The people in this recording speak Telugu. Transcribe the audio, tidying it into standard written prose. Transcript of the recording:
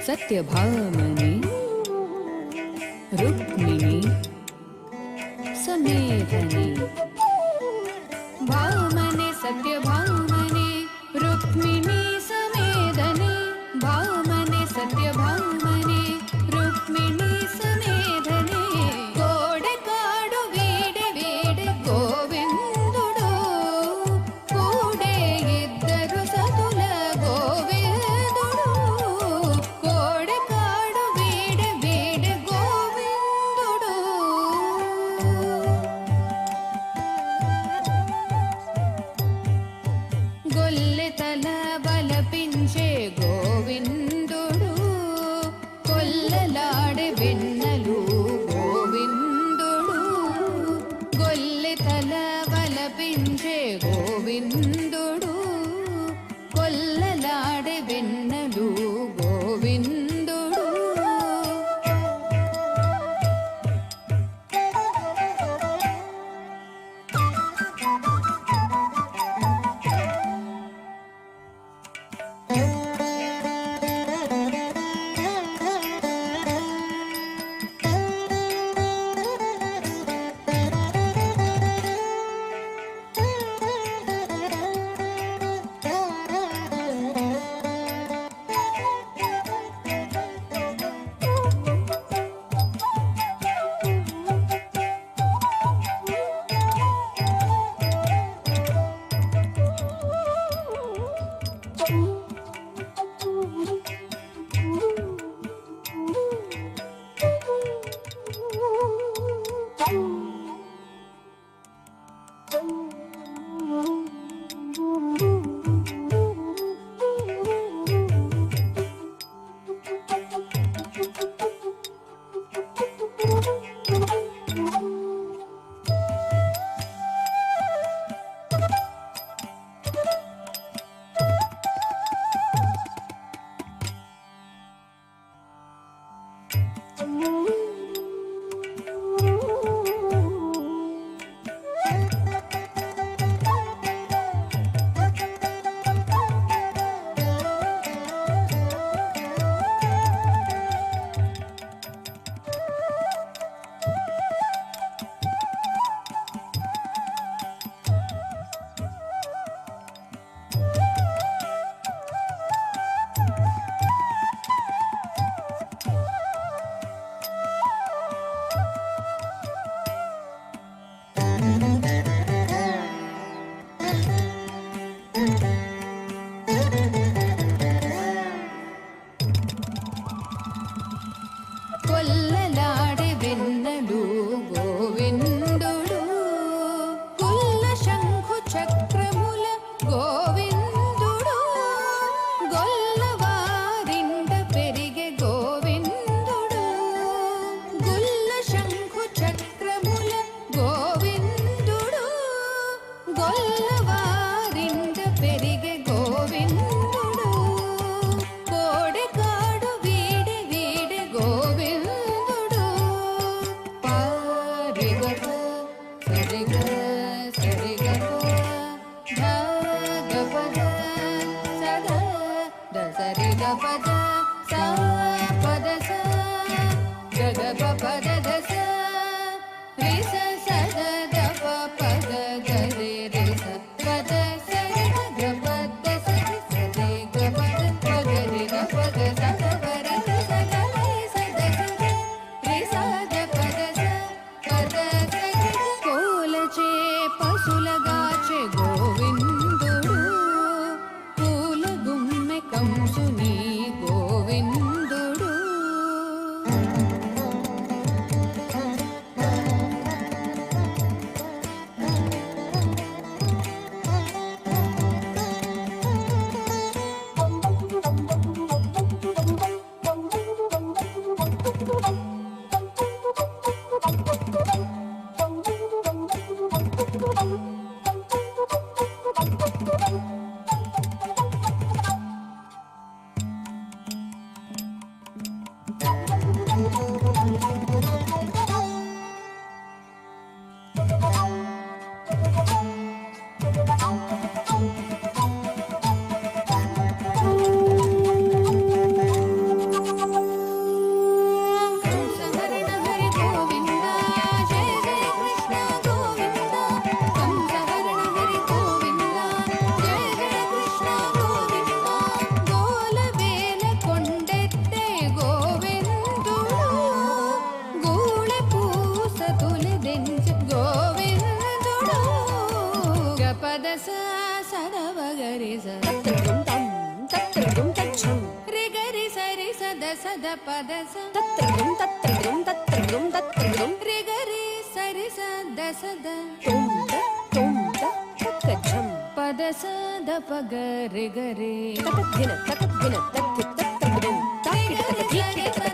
सत्यभामने रुक्मिणी समेधने भामने सत्यभामने रुक्मिणी समेधने भामने सत्यभामने रुक्मिणी समेधने कोडकाडु वीडे वीडे गोविंदुडो कूडे इद्दरु सतुल गोविंदुडो कोडकाडु वीडे वीडे गोविंदुडो గొల్లె తల బలపించే గోవిందుడు కొల్లలాడే వెన్నెలు గోవిందుడు గొల్లె తల బలపించే గోవిందుడు కొల్లలాడే వెన్నెలు గోవిందుడు కొల్లలాడే వెన్నెలు గోవిందుడు కుల్ల శంఖు చక్రముల గోవిందుడు గొల్లవారింట పెరిగే గోవిందుడు గుల్ల శంఖు చక్రముల గోవిందుడు గొల్లవారింట పెరిగే గోవిందుడు కోడెకాడు వీడే వీడే గోవిందుడు పారిగప సరిగ సరిగ ధగపద సద దసరిగ పద సా పద స గగప పద దస రిస సద దప పద గరే రిస పద సరి గ పద సరి సరి గ పద గరి గ పద సద వరి సద రి సద సద రి సద పద స పద సరి కోలచే పశులగాచే గోవిందుడు పూల గుమ్మె కంసుని గోవిందుడు పద సదవగరి తత్రం తం తత్రం తచ్చం రి గరి సరి సద సద పద తత్రం రి గరి సరి సద సద తొం తచ్చం పద సద పగ రి గరి తకదిన తత్తి తత్రం తాకిట తకీకిట